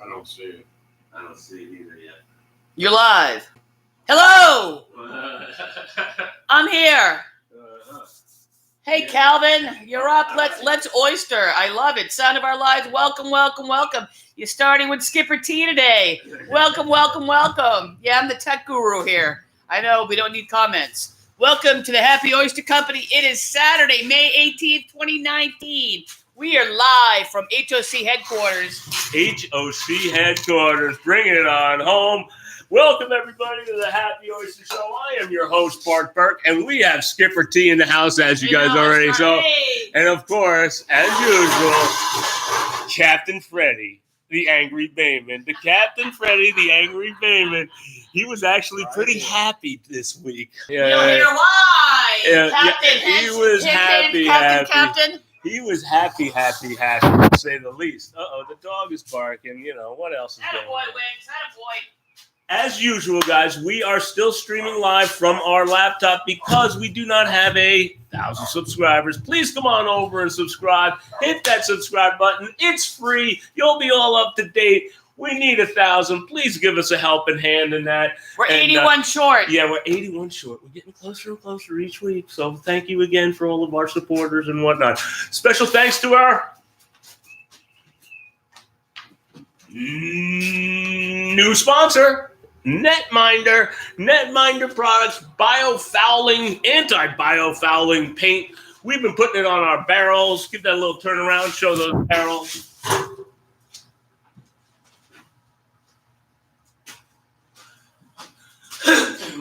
I don't see it. I don't see it either yet. You're live. Hello! I'm here. Hey, Calvin, you're up. Let's Oyster. I love it. Sound of our lives. Welcome, welcome, welcome. You're starting with Skipper T today. Welcome, welcome, welcome. Yeah, I'm the tech guru here. I know we don't need comments. Welcome to the Happy Oyster Company. It is Saturday, May 18th, 2019. We are live from HOC headquarters. HOC headquarters. Bring it on home. Welcome, everybody, to the Happy Oyster Show. I am your host, Bart Burke, and we have Skipper T in the house, as you guys already saw. And, of course, as usual, Captain Freddie, the Angry Bayman. The Captain Freddie, the Angry Bayman. He was actually pretty happy this week. You'll hear why. Captain. He was happy. Captain. He was happy, to say the least. Uh-oh, the dog is barking. You know, what else is going on? Attaboy, Wings. Attaboy. As usual, guys, we are still streaming live from our laptop because we do not have 1,000 subscribers. Please come on over and subscribe. Hit that subscribe button. It's free. You'll be all up to date. We need 1,000. Please give us a helping hand in that. We're 81 short. Yeah, we're 81 short. We're getting closer and closer each week. So thank you again for all of our supporters and whatnot. Special thanks to our new sponsor, Netminder. Netminder products, biofouling, anti-biofouling paint. We've been putting it on our barrels. Give that a little turnaround. Show those barrels.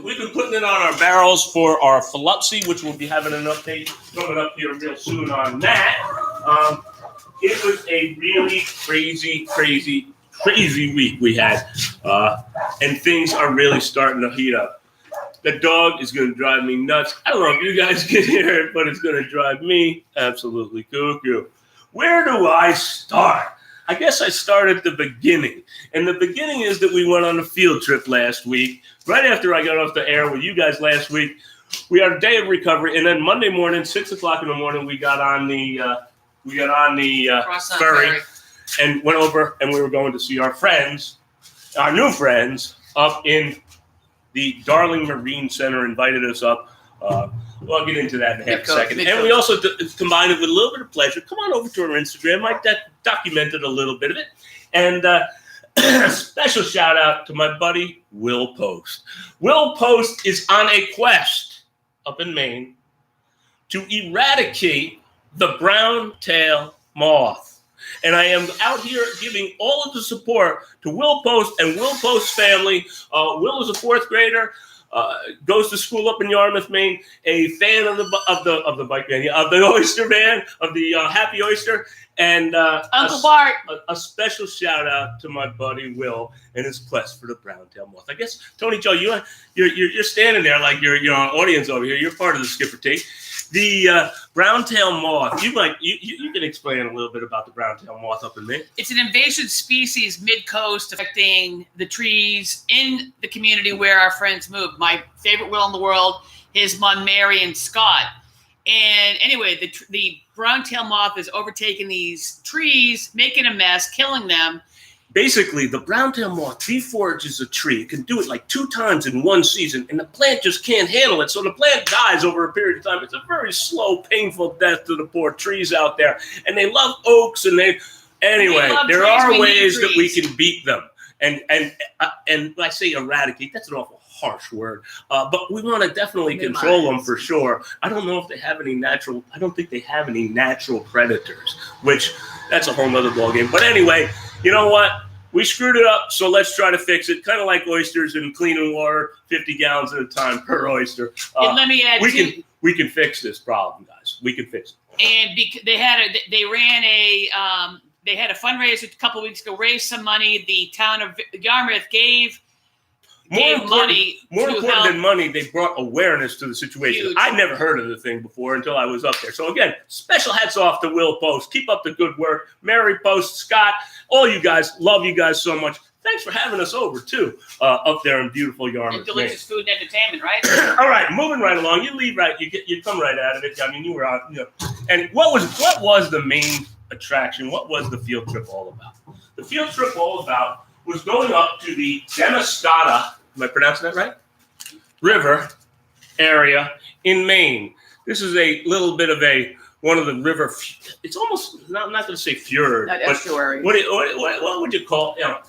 We've been putting it on our barrels for our FLUPSY, which we'll be having an update coming up here real soon on that. It was a really crazy week we had, and things are really starting to heat up. The dog is going to drive me nuts. I don't know if you guys can hear it, but it's going to drive me absolutely cuckoo. Where do I start? I guess I start at the beginning. And the beginning is that we went on a field trip last week. Right after I got off the air with you guys last week, we had a day of recovery. And then Monday morning, 6 o'clock in the morning, we got on the ferry and went over, and we were going to see our friends, our new friends, up in the Darling Marine Center. Invited us up. I'll get into that in half a second. And we also combined it with a little bit of pleasure. Come on over to our Instagram. I documented a little bit of it. And special shout out to my buddy, Will Post. Will Post is on a quest up in Maine to eradicate the brown-tail moth. And I am out here giving all of the support to Will Post and Will Post's family. Will is a fourth grader. Goes to school up in Yarmouth, Maine. A fan of the bike van, of the Oyster van, of the Happy Oyster, and Uncle Bart. A special shout out to my buddy Will and his quest for the brown-tail moth. I guess Tony Joe, you're standing there like you're an audience over here. You're part of the Skipper T. The brown-tail moth. You can explain a little bit about the brown-tail moth up in Maine. It's an invasive species mid-coast affecting the trees in the community where our friends move. My favorite Will in the world, his mom Mary and Scott. And anyway, the brown-tail moth is overtaking these trees, making a mess, killing them. Basically, the brown-tail moth deforages a tree. It can do it like 2 times in one season, and the plant just can't handle it. So the plant dies over a period of time. It's a very slow, painful death to the poor trees out there. And they love oaks, and there are ways that we can beat them. And I say eradicate, that's an awful harsh word. But we want to definitely control them for sure. I don't know if they have any natural, I don't think they have any natural predators, which that's a whole nother ballgame. But anyway, you know what? We screwed it up, so let's try to fix it. Kind of like oysters and cleaning water, 50 gallons at a time per oyster. And let me add, we can fix this problem, guys. We can fix it. And they had a fundraiser a couple of weeks ago, raised some money. The town of Yarmouth gave money. More important than money, they brought awareness to the situation. Huge. I'd never heard of the thing before until I was up there. So again, special hats off to Will Post. Keep up the good work. Mary Post, Scott, all you guys, love you guys so much. Thanks for having us over too, up there in beautiful Yarmouth. And delicious food and entertainment, right? All right, moving right along. You leave right. You come right out of it. I mean, you were out. And what was the main attraction? What was the field trip all about? the field trip all about was going up to the Demescata, am I pronouncing that right? River area in Maine. This is a little bit of one of the river. It's almost, I'm not going to say fjord. Not but estuary. What would you call, not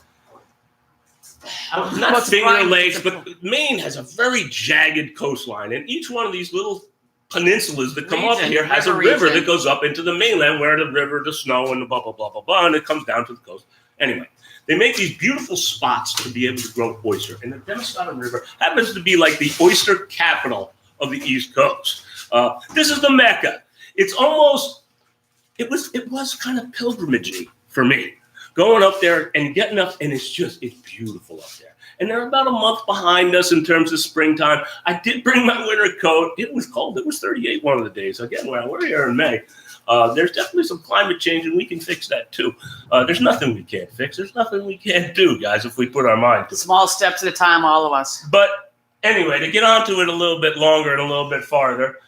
Well, it's Finger brine. Lakes, but Maine has a very jagged coastline, and each one of these little peninsulas that come up Region, here has a river river region. that goes up into the mainland where the snow and the blah, blah, blah, blah, blah, and it comes down to the coast. Anyway, they make these beautiful spots to be able to grow oyster, and the Demescata River happens to be like the oyster capital of the East Coast. This is the Mecca. It's almost, it was kind of pilgrimagey for me, going up there and getting up, and it's beautiful up there. And they're about a month behind us in terms of springtime. I did bring my winter coat. It was cold. It was 38 one of the days. Again, we're here in May. There's definitely some climate change, and we can fix that too. There's nothing we can't fix. There's nothing we can't do, guys, if we put our mind to it. Small steps at a time, all of us. But anyway, to get onto it a little bit longer and a little bit farther,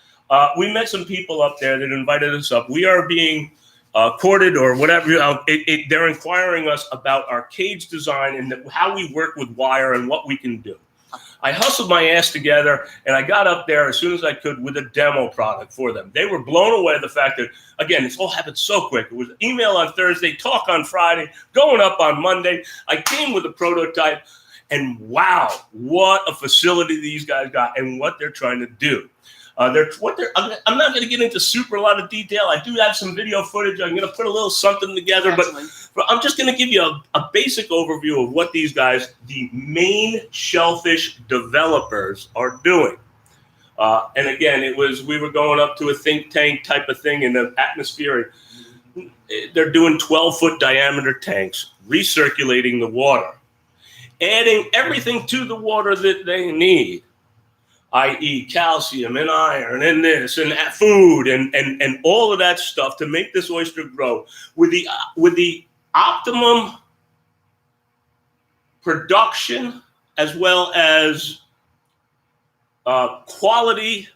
we met some people up there that invited us up. We are being courted or whatever. They're inquiring us about our cage design and how we work with wire and what we can do. I hustled my ass together, and I got up there as soon as I could with a demo product for them. They were blown away at the fact that, again, this all happened so quick. It was email on Thursday, talk on Friday, going up on Monday. I came with a prototype, and wow, what a facility these guys got and what they're trying to do. I'm not going to get into a lot of detail. I do have some video footage. I'm going to put a little something together, but I'm just going to give you a basic overview of what these guys, the Maine Shellfish developers, are doing. And again, we were going up to a think tank type of thing in the atmosphere. They're doing 12-foot diameter tanks, recirculating the water, adding everything to the water that they need, i.e. calcium and iron and this and food and all of that stuff to make this oyster grow with the optimum production as well as quality.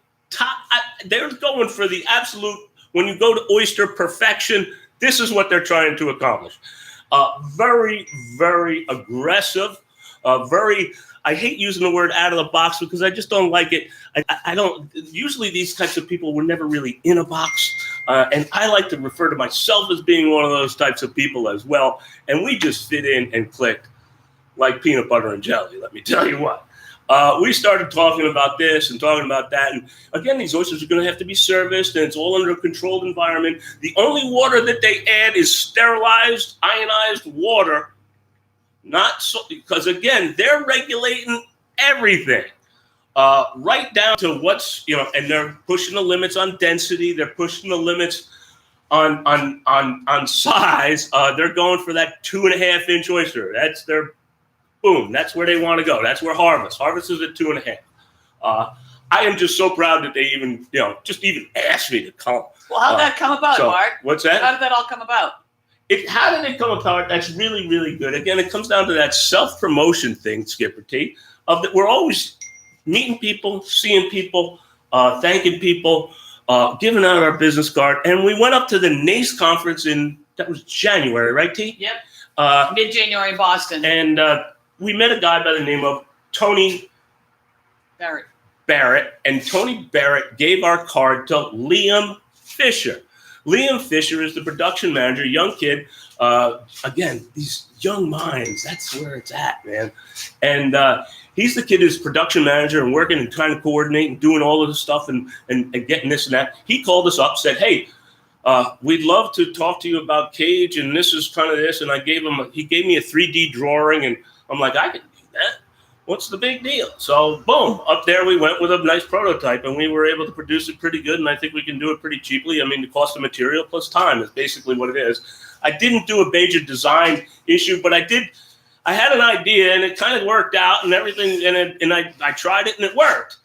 They're going for the absolute, when you go to oyster perfection, this is what they're trying to accomplish. Very, very aggressive, I hate using the word out of the box because I just don't like it. I don't, usually these types of people were never really in a box. And I like to refer to myself as being one of those types of people as well. And we just fit in and clicked like peanut butter and jelly, let me tell you what. We started talking about this and talking about that. And again, these oysters are going to have to be serviced, and it's all under a controlled environment. The only water that they add is sterilized, ionized water. Not so, because again, they're regulating everything, right down to what's, and they're pushing the limits on density. They're pushing the limits on size. They're going for that 2.5-inch oyster. That's their boom. That's where they want to go. That's where Harvest is at 2.5. I am just so proud that they even, just even asked me to come. Well, how did that come about, Bart? What's that? How did that all come about? How did it come apart? That's really, really good. Again, it comes down to that self-promotion thing, Skipper T, of that we're always meeting people, seeing people, thanking people, giving out our business card. And we went up to the NACE conference that was January, right, T? Yep. Mid-January in Boston. And we met a guy by the name of Tony Barrett. And Tony Barrett gave our card to Liam Fisher. Liam Fisher is the production manager, young kid. Again, these young minds, that's where it's at, man. And he's the kid who's production manager and working and trying to coordinate and doing all of this stuff and getting this and that. He called us up, said, hey, we'd love to talk to you about cage, and this is kind of this. And he gave me a 3D drawing, and I'm like, I can do that. What's the big deal? So, boom, up there we went with a nice prototype, and we were able to produce it pretty good, and I think we can do it pretty cheaply. I mean, the cost of material plus time is basically what it is. I didn't do a major design issue, but I had an idea, and it kind of worked out and everything, and I tried it, and it worked.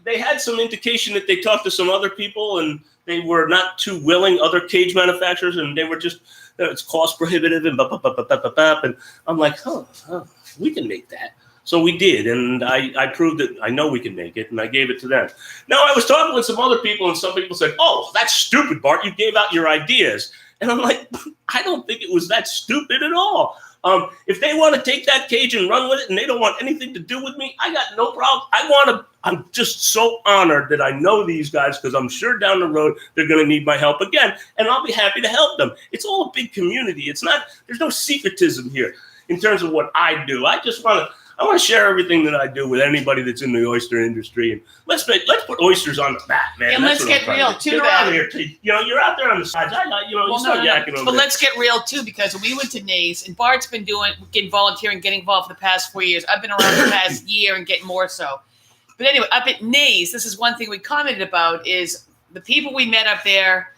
They had some indication that they talked to some other people, and they were not too willing, other cage manufacturers, and they were just, it's cost prohibitive, and and I'm like, we can make that. So we did, and I proved that I know we can make it, and I gave it to them. Now, I was talking with some other people, and some people said, oh, that's stupid, Bart. You gave out your ideas. And I'm like, I don't think it was that stupid at all. If they want to take that cage and run with it and they don't want anything to do with me, I got no problem. I'm just so honored that I know these guys because I'm sure down the road they're going to need my help again, and I'll be happy to help them. It's all a big community. There's no secretism here in terms of what I do. I want to share everything that I do with anybody that's in the oyster industry, and let's put oysters on the map, man. And let's get real too. Get out of here, you're out there on the sides. Yakking over but there. let's get real too, because we went to NACE, and Bart's been getting volunteering, getting involved for the past 4 years. I've been around the past year and getting more so. But anyway, up at NACE, this is one thing we commented about is the people we met up there,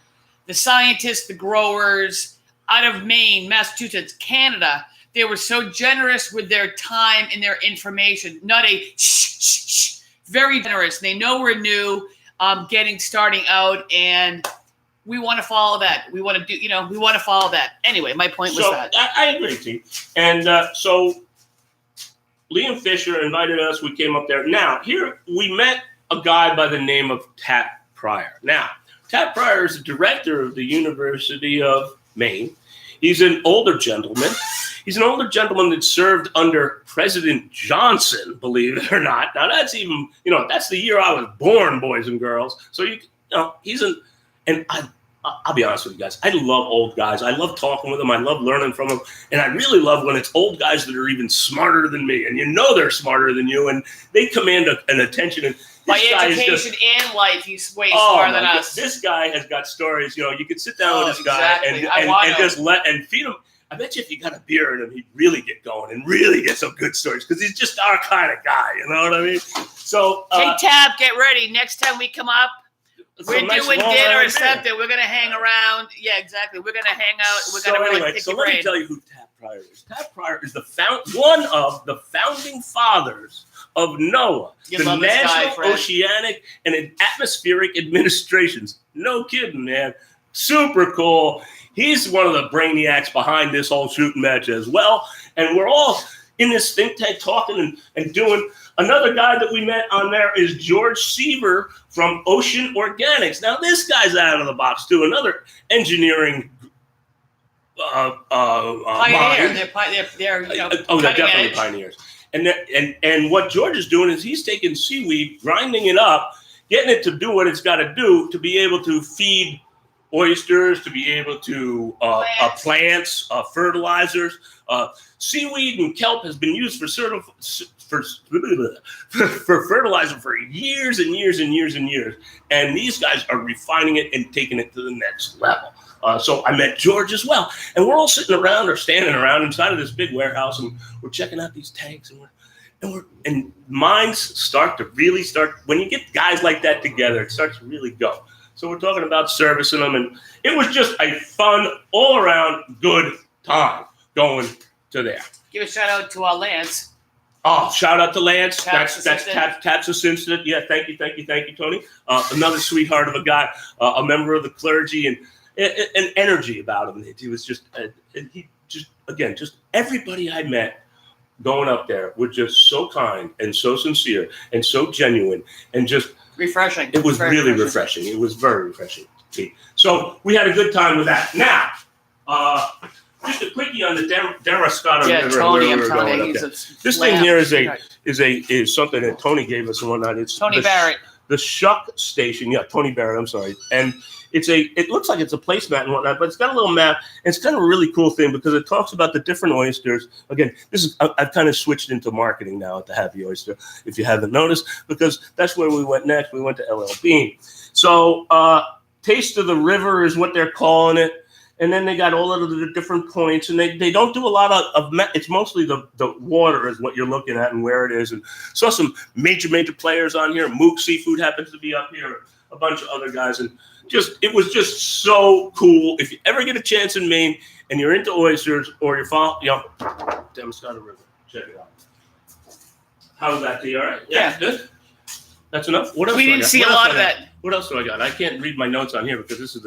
the scientists, the growers out of Maine, Massachusetts, Canada. They were so generous with their time and their information. Not a shh. Very generous. They know we're new, starting out, and we want to follow that. We want to follow that. Anyway, my point was that. I agree, T. And so Liam Fisher invited us. We came up there. Now, here we met a guy by the name of Pryor. Now, Pryor is the director of the University of Maine. He's an older gentleman. He's an older gentleman that served under President Johnson, believe it or not. Now, that's even, that's the year I was born, boys and girls. So, I'll be honest with you guys. I love old guys. I love talking with them. I love learning from them. And I really love when it's old guys that are even smarter than me. And they're smarter than you. And they command an attention. And by education and life, he's way smarter than us. This guy has got stories. You could sit down with this guy and just feed him. I bet you if you got a beer in him, he'd really get going and really get some good stories because he's just our kind of guy. You know what I mean? So, hey, Tab, get ready. Next time we come up, we're doing dinner or something. We're going to hang around. Yeah, exactly. We're going to hang out. We're going to really pick your brain. Let me tell you who Pryor is. Pryor is one of the founding fathers of NOAA, the National Oceanic and Atmospheric Administrations. No kidding, man. Super cool. He's one of the brainiacs behind this whole shooting match as well. And we're all in this think tank talking and doing. Another guy that we met on there is George Seaver from Ocean Organics. Now, this guy's out of the box, too. Another engineering pioneer. They're definitely pioneers. And what George is doing is he's taking seaweed, grinding it up, getting it to do what it's got to do to be able to feed oysters, to be able to plants, fertilizers. Seaweed and kelp has been used for fertilizer for years and years and years and years. And these guys are refining it and taking it to the next level. So I met George as well. And we're all sitting around or standing around inside of this big warehouse, and we're checking out these tanks, and minds start to really when you get guys like that together, it starts to really go. So we're talking about servicing them, and it was just a fun, all-around good time going to there. Give a shout-out to Lance. Oh, shout out to Lance. That's Tap's assistant. Yeah, thank you, Tony. Another sweetheart of a guy, a member of the clergy, and energy about him. He was just everybody I met going up there were just so kind and so sincere and so genuine and just refreshing. It was really refreshing. It was very refreshing. So we had a good time with that. Now, just a quickie on the Darascata River. Tony, I'm telling you, this thing here is something that Tony gave us and whatnot. It's Tony Barrett. The Shuck Station. Yeah, Tony Barrett. I'm sorry. And it looks like it's a placemat and whatnot, but it's got a little map. And it's kind of a really cool thing because it talks about the different oysters. Again, I've kind of switched into marketing now at the Happy Oyster, if you haven't noticed, because that's where we went next. We went to LL Bean. So Taste of the River is what they're calling it. And then they got all of the different points, and they don't do a lot of it's mostly the water is what you're looking at and where it is. And saw some major players on here. Mook Seafood happens to be up here, a bunch of other guys, and it was just so cool. If you ever get a chance in Maine and you're into oysters or you're Damscott River, check it out. How's that to you? All right? Yeah, good. That's enough. What else? We didn't see a lot of that. What else do I got? I can't read my notes on here because this is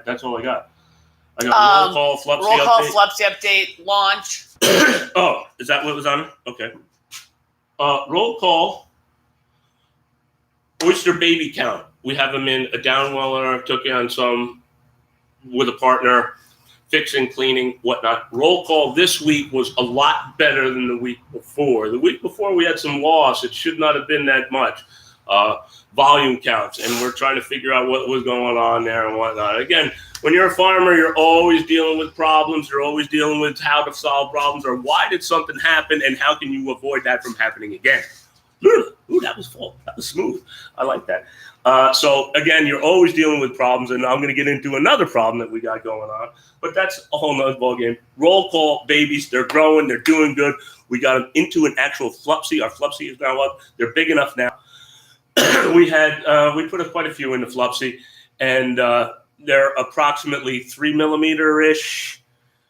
that's all I got. I got roll call, FLUPSY roll call, update. FLUPSY update, launch. Oh, is that what was on it? Okay. Roll call. Oyster baby count. We have them in a downweller. Took on some with a partner, fixing, cleaning, whatnot. Roll call this week was a lot better than the week before. The week before we had some loss. It should not have been that much. Volume counts, and we're trying to figure out what was going on there and whatnot. Again, when you're a farmer, you're always dealing with problems. You're always dealing with how to solve problems or why did something happen and how can you avoid that from happening again. Ooh, that was full. That was smooth. I like that. So again, you're always dealing with problems, and I'm going to get into another problem that we got going on, but that's a whole nother ball game. Roll call babies, they're growing, they're doing good. We got them into an actual FLUPSY. Our FLUPSY is now up. They're big enough now. We put quite a few into FLUPSY, and they're approximately 3 millimeter-ish,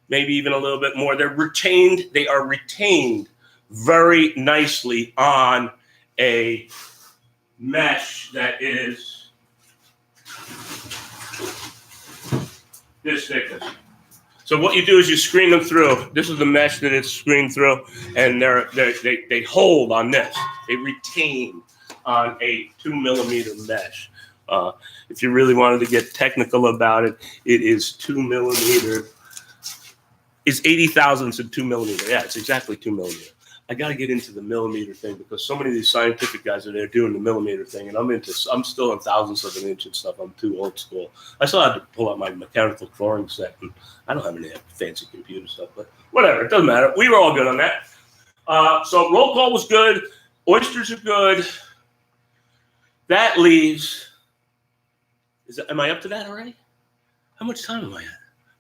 maybe even a little bit more. They're retained. They are retained very nicely on a mesh that is this thickness. So what you do is you screen them through. This is the mesh that it's screened through, and they hold on this. They retain on a 2 millimeter mesh. If you really wanted to get technical about it, it is 2 millimeter. It's 80 thousandths of 2 millimeter. Yeah, it's exactly 2 millimeter. I got to get into the millimeter thing because so many of these scientific guys are there doing the millimeter thing, and I'm still in thousandths of an inch and stuff. I'm too old school. I still had to pull out my mechanical drawing set, and I don't have any fancy computer stuff, but whatever, it doesn't matter. We were all good on that. So roll call was good. Oysters are good. That leaves. Am I up to that already? How much time am I at?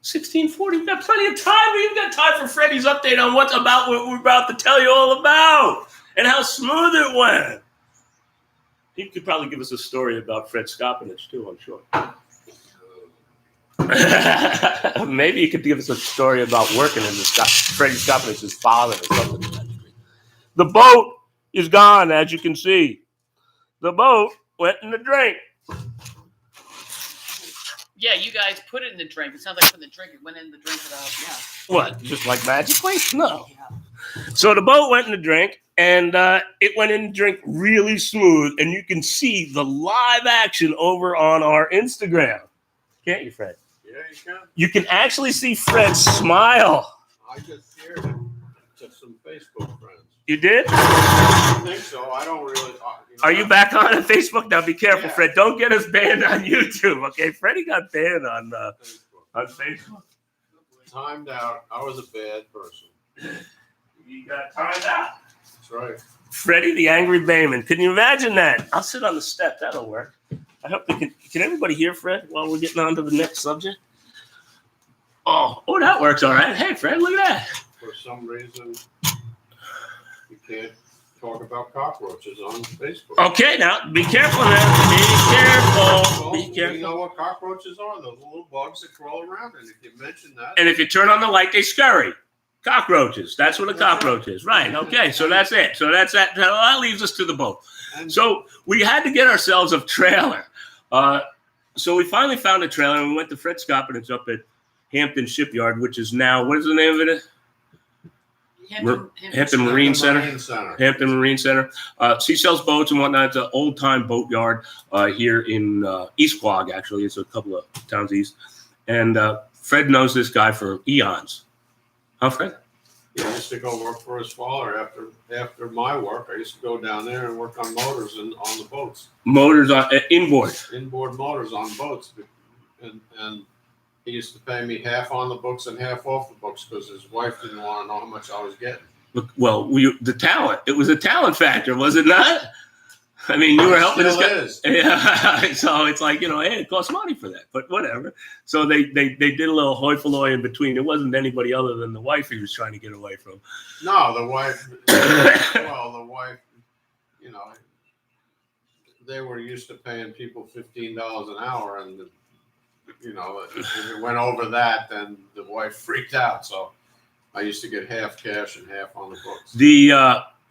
16:40. We've got plenty of time. We've got time for Freddie's update on what we're about to tell you all about and how smooth it went. He could probably give us a story about Fred Scopinich too, I'm sure. Maybe he could give us a story about working in Freddie Scopinich's father or something. The boat is gone, as you can see. The boat went in the drink. Yeah, you guys put it in the drink. It sounds like putting the drink. It went in the drink without. Yeah. What? Just like magically? No. Yeah. So the boat went in the drink, and it went in the drink really smooth, and you can see the live action over on our Instagram. Can't you, Fred? Yeah, you can. You can actually see Fred smile. I just shared it to some Facebook friends. You did? I don't think so. I don't really. Are you back on Facebook? Now be careful, Yeah. Fred. Don't get us banned on YouTube, okay? Freddie got banned on Facebook. Timed out. I was a bad person. You got timed out. That's right. Freddie the Angry Bayman. Can you imagine that? I'll sit on the step. That'll work. I hope they can. Can everybody hear Fred while we're getting on to the next subject? Oh, that works all right. Hey, Fred, look at that. For some reason, you can't talk about cockroaches on Facebook. Okay, now be careful now. Be careful. Well, Be careful. You know what cockroaches are? Those little bugs that crawl around. And if you mention that. And if you turn on the light, they scurry. Cockroaches. That's what a cockroach is. Right. Okay. So that's it. So that's that. That leaves us to the boat. So we had to get ourselves a trailer. So we finally found a trailer, and we went to Fred Scopinich up at Hampton Shipyard, which is now, what is the name of it? Hampton Marine Center. Hampton Marine Center. She sells boats and whatnot. It's an old-time boat yard here in East Quogue, actually. It's a couple of towns east. And Fred knows this guy for eons. Huh, Fred? Yeah, I used to go work for his father after my work. I used to go down there and work on motors and on the boats. Motors on inboard. Inboard motors on boats, and he used to pay me half on the books and half off the books because his wife didn't want to know how much I was getting. Look, well, the talent. It was a talent factor, was it not? I mean, you were helping this guy. Yeah. So it's like, hey, it costs money for that, but whatever. So they did a little hoi polloi in between. It wasn't anybody other than the wife he was trying to get away from. No, the wife. Well, the wife, they were used to paying people $15 an hour, and if it went over that, then the wife freaked out. So I used to get half cash and half on the books.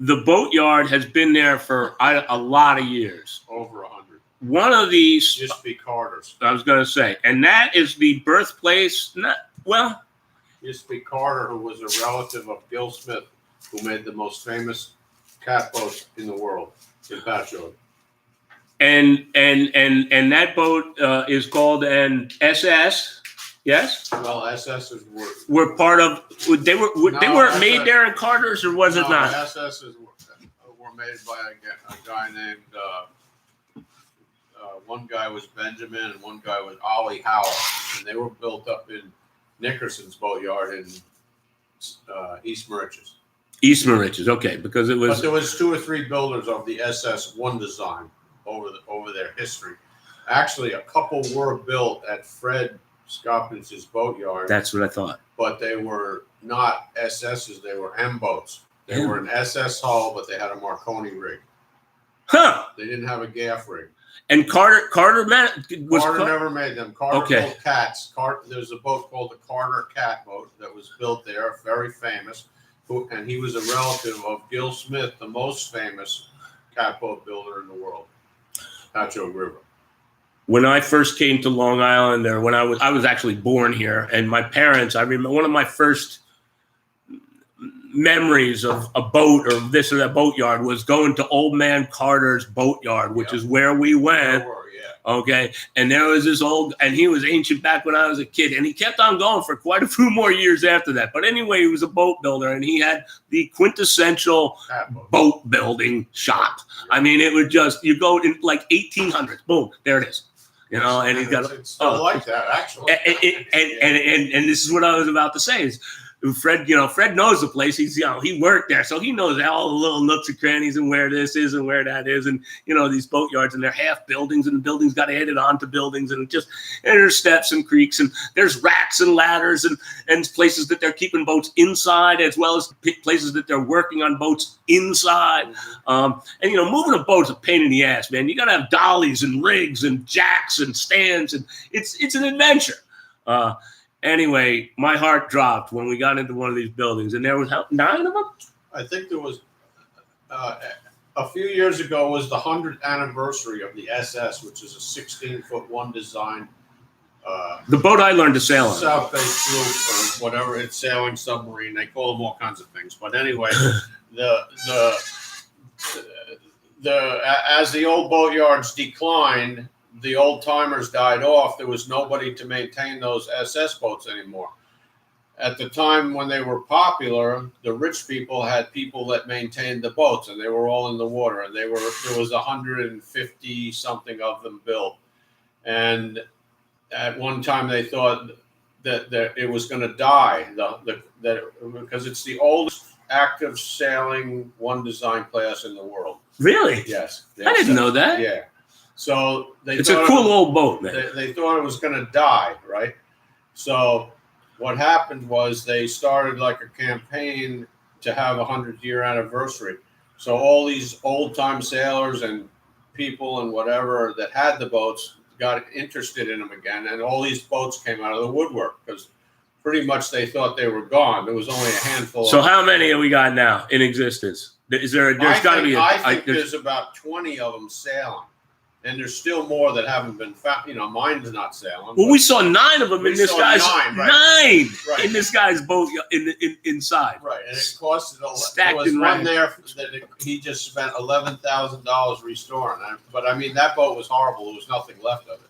The boatyard has been there for a lot of years. Over 100. one of these Used to be Carter's. I was going to say, and that is the birthplace. Used to be Carter, who was a relative of Gil Smith, who made the most famous catboat in the world in Patchogue. And that boat is called an SS. Yes. Well, SS's were part of. They weren't made there in Carter's, or was it not? SS's were made by a guy named. One guy was Benjamin, and one guy was Ollie Howell, and they were built up in Nickerson's boatyard in East Mauritius. East Mauritius, okay, because it was. But there was 2 or 3 builders of the SS1 design over their history. Actually, a couple were built at Fred Scopinich's boatyard. That's what I thought. But they were not SSs; they were M boats. They were an SS hull, but they had a Marconi rig. Huh? They didn't have a gaff rig. And Carter never made them. Carter built cats. There's a boat called the Carter Cat boat that was built there, very famous. And he was a relative of Gil Smith, the most famous catboat builder in the world, Patchogue River. When I first came to Long Island, or when I was actually born here, and my parents, I remember one of my first memories of a boat or this or that boatyard was going to Old Man Carter's boatyard, which is where we went. Okay. And there was this and he was ancient back when I was a kid, and he kept on going for quite a few more years after that. But anyway, he was a boat builder, and he had the quintessential boat building shop. I mean, it would just, you go in like 1800s, boom, there it is. And he's got it's like that, actually. And this is what I was about to say is, Fred knows the place. He worked there, so he knows all the little nooks and crannies and where this is and where that is, and these boatyards, and they're half buildings, and the buildings got added onto buildings, and there's steps and creeks, and there's racks and ladders, and places that they're keeping boats inside, as well as places that they're working on boats inside. Moving a boat's a pain in the ass, man. You got to have dollies and rigs and jacks and stands, and it's an adventure. Anyway, my heart dropped when we got into one of these buildings, and there was 9 of them? I think there was, a few years ago was the 100th anniversary of the SS, which is a 16-foot one design. The boat I learned to sail on. South Bay sloop or whatever, it's sailing submarine. They call them all kinds of things. But anyway, as the old boatyards declined, the old timers died off. There was nobody to maintain those SS boats anymore. At the time when they were popular, the rich people had people that maintained the boats, and they were all in the water. And there was 150 something of them built. And at one time they thought that it was going to die, because it's the oldest active sailing one design class in the world. Really? Yes. I didn't know that. Yeah. So it's a cool old boat, man. They thought it was going to die, right? So what happened was they started like a campaign to have a 100-year anniversary. So all these old-time sailors and people and whatever that had the boats got interested in them again, and all these boats came out of the woodwork because pretty much they thought they were gone. There was only a handful. So how many have we got now in existence? There's got to be. I think there's about 20 of them sailing. And there's still more that haven't been found. Mine's not sailing. Well, we saw 9 of them in this guy's nine in this guy's boat inside. Right, and it costed stacked. There was one there that he just spent $11,000 restoring. But I mean, that boat was horrible. There was nothing left of it.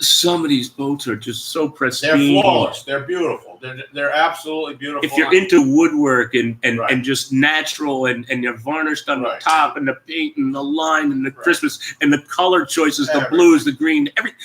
Some of these boats are just so pristine. They're flawless. They're beautiful. They're absolutely beautiful. If you're into woodwork and just natural and you're varnished on the top and the paint and the line and the Christmas and the color choices, the blues, the green, everything.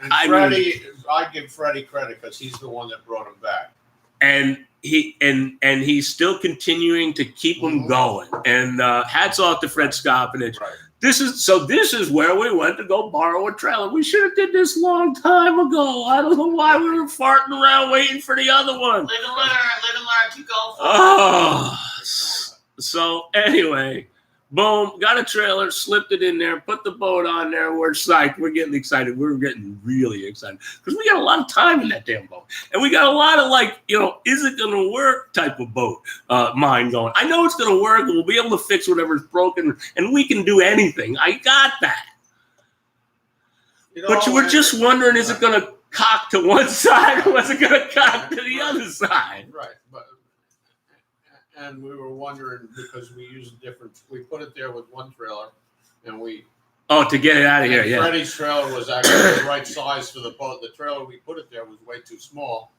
I give Freddie credit because he's the one that brought him back. And he's still continuing to keep them going. And hats off to Fred Scopinich. Right. This is where we went to go borrow a trailer. We should have did this long time ago. I don't know why we were farting around waiting for the other one. Live and learn, keep going. Oh, so anyway, boom, got a trailer, slipped it in there, put the boat on there. We're psyched. We're getting excited. We're getting really excited because we got a lot of time in that damn boat. And we got a lot of is it going to work type of boat mind going. I know it's going to work. And we'll be able to fix whatever's broken and we can do anything. I got that. But you were just wondering, is it going to cock to one side or was it going to cock to the other side? Right. And we were wondering because we put it there with one trailer and to get it out of here, yeah. Freddie's trailer was actually the right size for the boat. The trailer we put it there was way too small.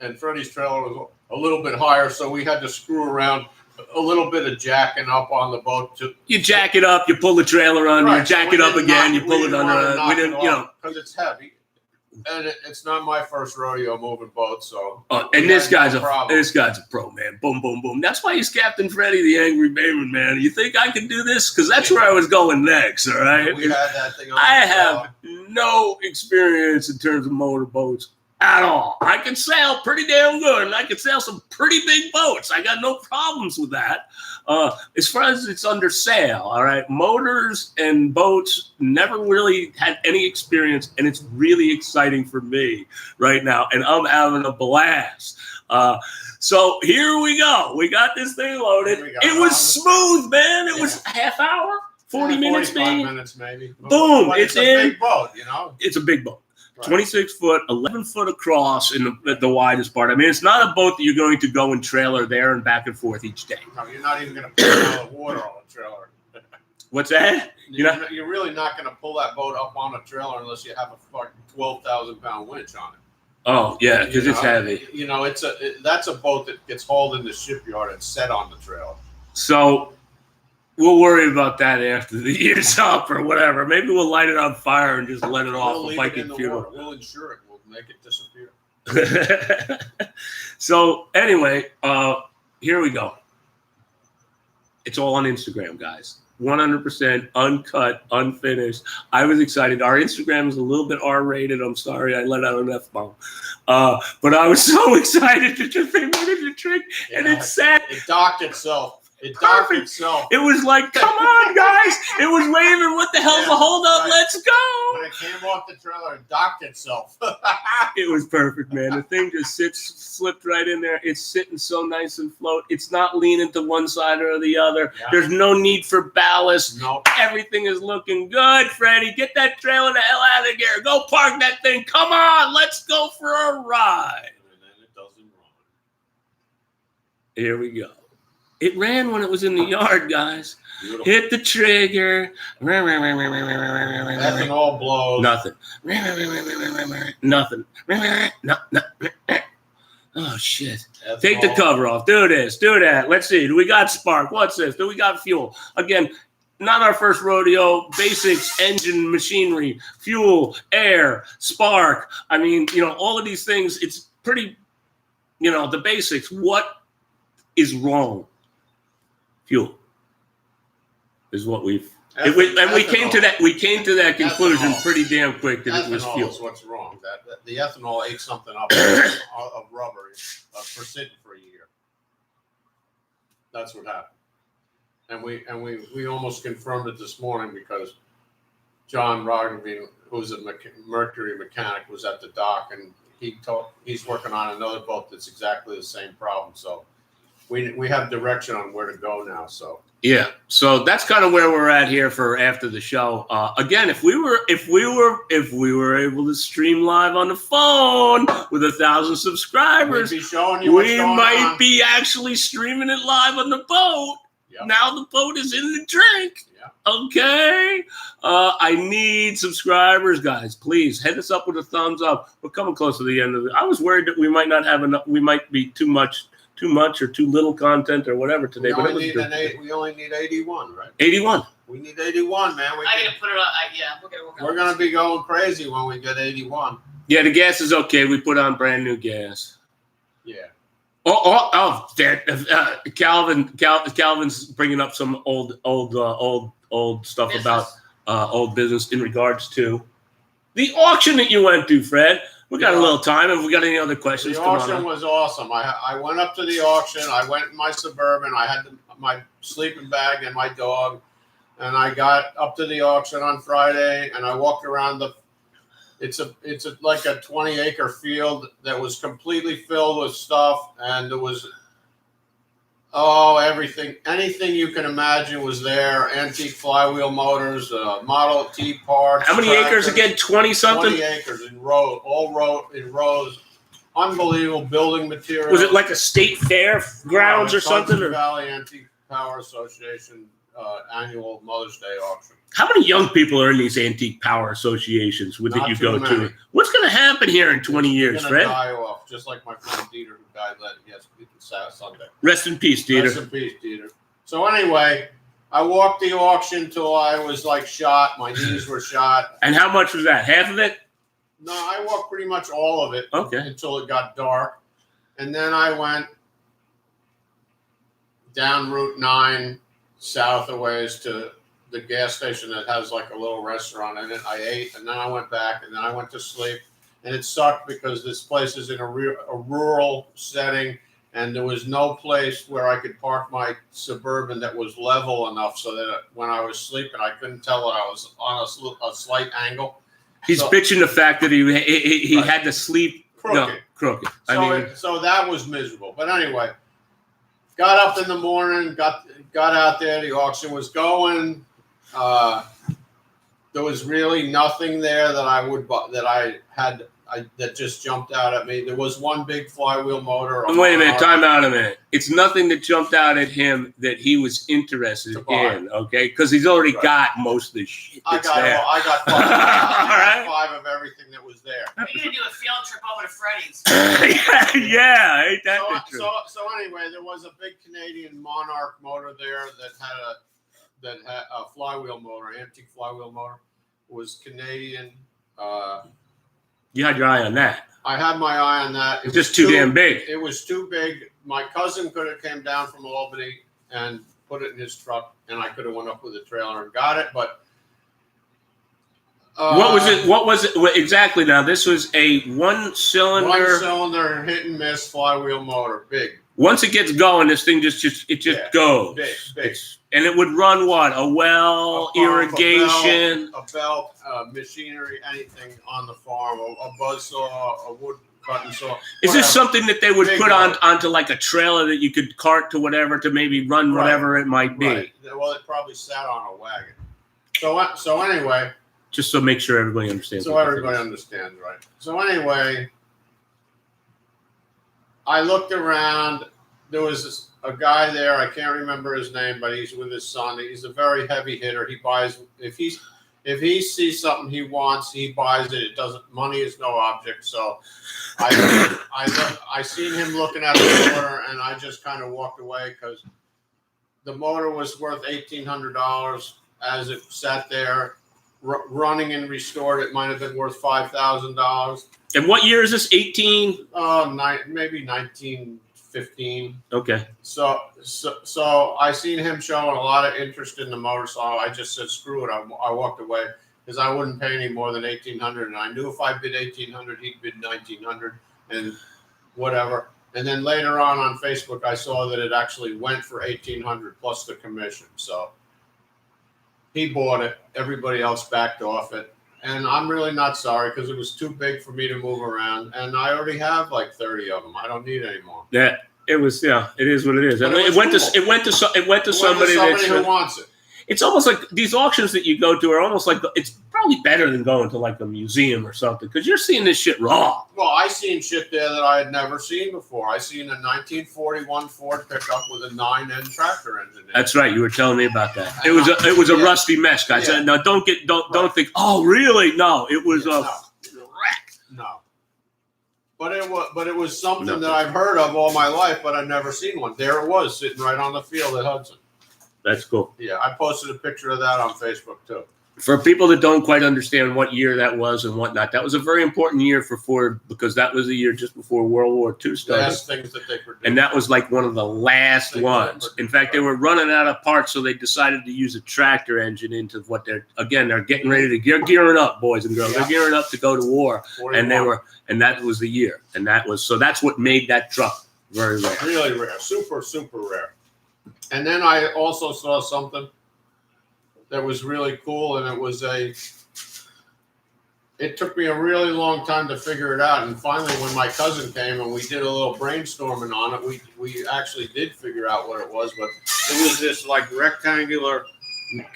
And Freddie's trailer was a little bit higher, so we had to screw around a little bit of jacking up on the boat. You jack it up, you pull the trailer under, you jack it up again, you pull it under. We didn't, because it's heavy. And it's not my first rodeo moving boats, so. And this guy's a pro, man. Boom, boom, boom. That's why he's Captain Freddie, the Angry Bayman, man. You think I can do this? Because that's where I was going next, all right? We had that thing on I have no experience in terms of motorboats at all. I can sail pretty damn good, and I can sail some pretty big boats. I got no problems with that. As far as it's under sail, all right, motors and boats never really had any experience, and it's really exciting for me right now, and I'm having a blast. So here we go. We got this thing loaded. It was smooth, man. It was a half hour, 40 minutes, maybe. 45 minutes, maybe. Boom! But it's a big boat, It's a big boat. 26 foot, 11 foot across in the widest part. I mean, it's not a boat that you're going to go and trailer there and back and forth each day. No, you're not even going to put it out of water on a trailer. What's that? You're really not going to pull that boat up on a trailer unless you have a fucking 12,000-pound winch on it. Oh, yeah, because it's heavy. That's a boat that gets hauled in the shipyard and set on the trailer. So we'll worry about that after the year's up or whatever. Maybe we'll light it on fire and just let it off a Viking funeral. We'll insure it. We'll make it disappear. So anyway, here we go. It's all on Instagram, guys. 100% uncut, unfinished. I was excited. Our Instagram is a little bit R-rated. I'm sorry, I let out an F-bomb. But I was so excited to just made the trick, and it sat. It docked itself. It docked itself. It was like, come on, guys. It was waving. What the hell's the hold up? Right. Let's go. When it came off the trailer, it docked itself. It was perfect, man. The thing just slipped right in there. It's sitting so nice and float. It's not leaning to one side or the other. Yeah. There's no need for ballast. Nope. Everything is looking good, Freddie. Get that trailer the hell out of here. Go park that thing. Come on. Let's go for a ride. And then it doesn't run. Here we go. It ran when it was in the yard, guys. Beautiful. Hit the trigger. Ethanol blows. Nothing. Nothing. Oh, shit. Ethanol. Take the cover off. Do this. Do that. Let's see. Do we got spark? What's this? Do we got fuel? Again, not our first rodeo. Basics, engine, machinery, fuel, air, spark. I mean, all of these things, it's pretty, the basics. What is wrong? Fuel is what we came to that conclusion ethanol. Pretty damn quick that ethanol it was fuel. Is what's wrong. That the ethanol ate something up of rubber for sitting for a year. That's what happened, and we almost confirmed it this morning because John Roggenbein, who's a Mercury mechanic, was at the dock and he's working on another boat that's exactly the same problem. So. We have direction on where to go now, so yeah. So that's kind of where we're at here for after the show. Again, if we were able to stream live on the phone with 1,000 subscribers, we'd be showing you what's going might on. Be actually streaming it live on the boat. Yep. Now the boat is in the drink. Yep. Okay. I need subscribers, guys. Please hit us up with a thumbs up. We're coming close to the end of it. I was worried that we might not have enough. We might be too much or too little content or whatever today. We only need 81, right? 81. We need 81, man. I gotta put it on. We're gonna be going crazy when we get 81. Yeah, the gas is okay. We put on brand new gas. Yeah. Calvin's bringing up some old stuff business. About old business in regards to the auction that you went to, Fred. We got a little time. If we got any other questions, the auction was awesome. I went up to the auction. I went in my Suburban. I had my sleeping bag and my dog, and I got up to the auction on Friday. And I walked around it's like a 20-acre field that was completely filled with stuff, and there was Oh, everything, anything you can imagine was there. Antique flywheel motors, Model T parts. How many acres tractors. again? 20 something? 20 acres in rows, in rows. Unbelievable building material. Was it like a state fair grounds or something? Hudson Or? Valley Antique Power Association annual Mother's Day auction. How many young people are in these antique power associations that Not you too go many. to? What's going to happen here in 20 years, It's Fred? gonna die off, just like my friend Dieter who died Sunday. Rest in peace, Dieter. Rest in peace, Dieter. So anyway, I walked the auction till I was like shot. My knees were shot. And how much was that? Half of it? No, I walked pretty much all of it Okay. until it got dark. And then I went down Route 9 south a ways to the gas station that has like a little restaurant in it. I ate, and then I went back, and then I went to sleep. And it sucked because this place is in a rural setting, and there was no place where I could park my Suburban that was level enough so that when I was sleeping, I couldn't tell that I was on a slight angle. He's bitching the fact that he Right. had to sleep Crooked. No, crooked. So that was miserable. But anyway, got up in the morning, got out there. The auction was going. There was really nothing there that just jumped out at me. There was one big flywheel motor. Wait a minute, time out a minute. It's nothing that jumped out at him that he was interested in, okay? Because he's already got most of the shit that's there. I got five. I got five of everything that was there. We're going to do a field trip over to Freddy's. Yeah, ain't that the truth? So anyway, there was a big Canadian Monarch motor there that had a flywheel motor, antique flywheel motor. It was Canadian. You had your eye on that. I had my eye on that. It's just too damn big. It was too big. My cousin could have came down from Albany and put it in his truck, and I could have went up with a trailer and got it. But what was it? What was it exactly? Now this was a one-cylinder hit and miss flywheel motor, big. Once it gets going, this thing just goes. Big. And it would run what? A well, irrigation, a belt, machinery, anything on the farm, a buzzsaw, a wood cutting saw. Is this something that they would Big put motor. onto like a trailer that you could cart to whatever to maybe run whatever it might be? Right. Well, it probably sat on a wagon. So anyway. Just so make sure everybody understands. So everybody understands, right? So anyway, I looked around. There was a guy there. I can't remember his name, but he's with his son. He's a very heavy hitter. He buys if he sees something he wants, he buys it. It doesn't. Money is no object. So I seen him looking at the motor, and I just kind of walked away because the motor was worth $1,800 as it sat there. Running and restored, it might have been worth $5,000. And what year is this? 18? Maybe 1915. Okay. So I seen him showing a lot of interest in the motor, so I just said screw it. I walked away because I wouldn't pay any more than $1,800, and I knew if I bid $1,800, he'd bid $1,900 and whatever. And then later on Facebook, I saw that it actually went for $1,800 plus the commission. So. He bought it. Everybody else backed off it. And I'm really not sorry because it was too big for me to move around. And I already have like 30 of them. I don't need any more. Yeah, it was. Yeah, it is what it is. But it went to somebody who wants it. It's almost like these auctions that you go to are almost like it's probably better than going to like a museum or something because you're seeing this shit raw. Well, I seen shit there that I had never seen before. I seen a 1941 Ford pickup with a 9N tractor engine. That's right. You were telling me about that. It was a rusty mess, guys. Yeah. No, don't think. Oh, really? No, it was No. But it was something that I've heard of all my life, but I've never seen one. There it was, sitting right on the field at Hudson. That's cool. Yeah, I posted a picture of that on Facebook too. For people that don't quite understand what year that was and whatnot, that was a very important year for Ford because that was the year just before World War II started. Last things that they produced. And that was like one of the last ones. In fact, they were running out of parts, so they decided to use a tractor engine into what they're getting ready to gearing up, boys and girls. Yeah. They're gearing up to go to war. 41. And that was the year. And that's what made that truck very rare. Really rare. Super, super rare. And then I also saw something that was really cool, and it was a it took me a really long time to figure it out. And finally, when my cousin came and we did a little brainstorming on it, we actually did figure out what it was. But it was this like rectangular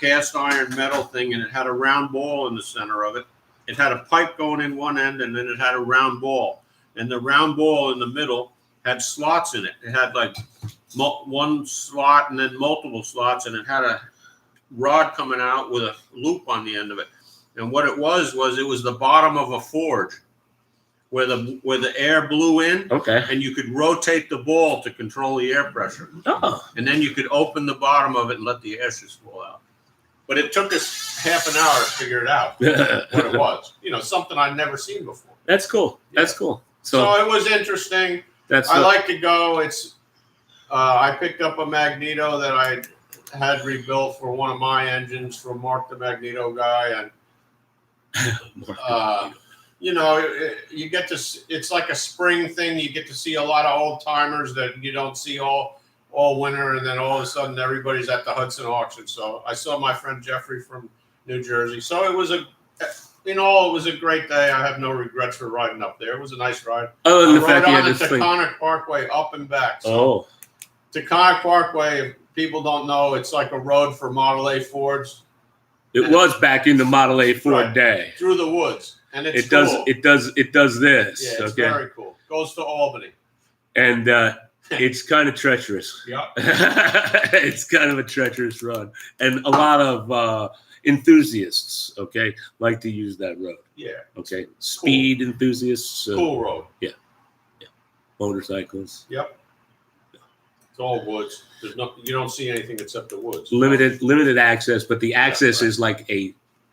cast iron metal thing, and it had a round ball in the center of it. It had a pipe going in one end, and then it had a round ball. And the round ball in the middle had slots in it. It had like one slot and then multiple slots, and it had a rod coming out with a loop on the end of it. And what it was it was the bottom of a forge where the air blew in. Okay. And you could rotate the ball to control the air pressure. Oh. And then you could open the bottom of it and let the ashes fall out. But it took us half an hour to figure it out what it was. You know, something I'd never seen before. That's cool. Yeah. That's cool. So it was interesting. I like to go. It's I picked up a magneto that I had rebuilt for one of my engines from Mark the Magneto guy, and you know, you get to. It's like a spring thing. You get to see a lot of old timers that you don't see all winter, and then all of a sudden everybody's at the Hudson auction. So I saw my friend Jeffrey from New Jersey. So it was it was a great day. I have no regrets for riding up there. It was a nice ride. Other than the I fact rode you on had the this thing. Taconic Parkway up and back. So Taconic Parkway, if people don't know, it's like a road for Model A Fords. It was back in the Model A Ford day. Through the woods. And it's does cool. it does this. Yeah, it's okay. very cool. Goes to Albany. And it's kind of treacherous. Yep. It's kind of a treacherous run. And a lot of enthusiasts, okay, like to use that road. Yeah. Okay. Speed enthusiasts. Cool road. Yeah. Motorcycles. Yep. It's all woods. There's you don't see anything except the woods. Limited access, but the access is like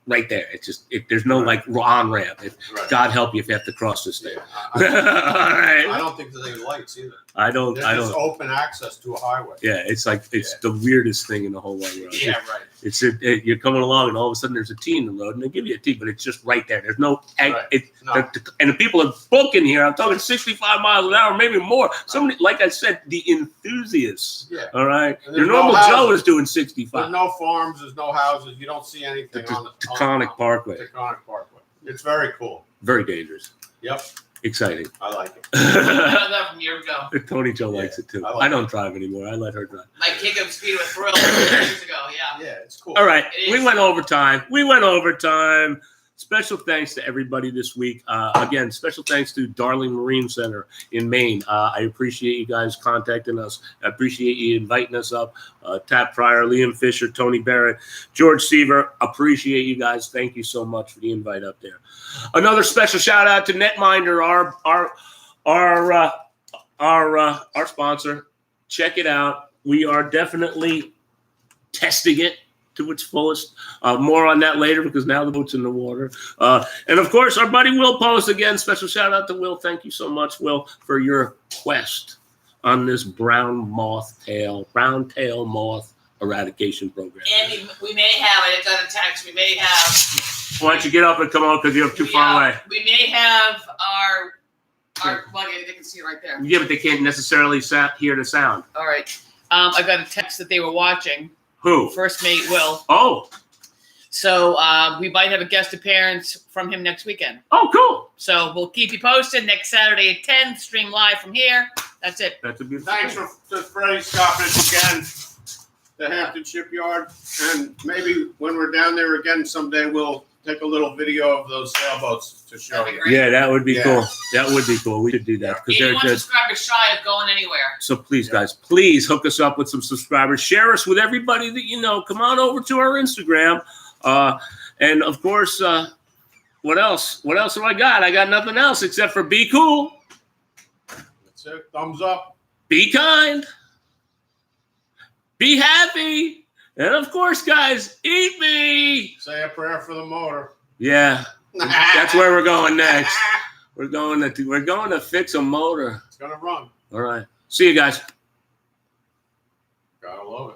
right there. It's just there's no like on ramp. God help you if you have to cross this thing. Yeah. I don't think there's any lights either. I don't. There's open access to a highway. Yeah, it's like the weirdest thing in the whole wide world. Yeah, right. It's you're coming along and all of a sudden there's a T in the road and they give you a T, but it's just right there. There's no. And the people are booking here. I'm talking 65 miles an hour, maybe more. Somebody, like I said, the enthusiasts. Yeah. All right. Your normal Joe is doing 65. There's no farms. There's no houses. You don't see anything on the Taconic Parkway. Taconic Parkway. It's very cool. Very dangerous. Yep. Exciting. I like it. I know that from years ago. Tony Joe likes it too. I don't drive anymore. I let her drive. My kick up speed with thrill years ago. Yeah. Yeah, it's cool. All right. We went overtime. Special thanks to everybody this week. Again, special thanks to Darling Marine Center in Maine. I appreciate you guys contacting us. I appreciate you inviting us up. Tap Pryor, Liam Fisher, Tony Barrett, George Seaver. Appreciate you guys. Thank you so much for the invite up there. Another special shout out to Netminder, our sponsor. Check it out. We are definitely testing it to its fullest. More on that later because now the boat's in the water. And of course, our buddy Will Post again. Special shout out to Will. Thank you so much, Will, for your quest on this brown tail moth eradication program. And we may have it. It's on a text. We may have. Why don't you get up and come on because you're too far away? We may have our well, they can see it right there. Yeah, but they can't necessarily hear the sound. All right. I got a text that they were watching. Who? First Mate Will. Oh. So we might have a guest appearance from him next weekend. Oh, cool. So we'll keep you posted next Saturday at 10. Stream live from here. That's it. That's a beautiful. Thanks to Freddie Scopinich again, the Hampton Shipyard. And maybe when we're down there again someday, we'll take a little video of those sailboats to show you. Yeah, that would be cool. That would be cool. We should do that. 81 subscribers shy of going anywhere. So please, guys, please hook us up with some subscribers. Share us with everybody that you know. Come on over to our Instagram. And, of course, what else? What else have I got? I got nothing else except for be cool. That's it. Thumbs up. Be kind. Be happy. And, of course, guys, eat me. Say a prayer for the motor. Yeah. That's where we're going next. We're going to fix a motor. It's going to run. All right. See you guys. Gotta love it.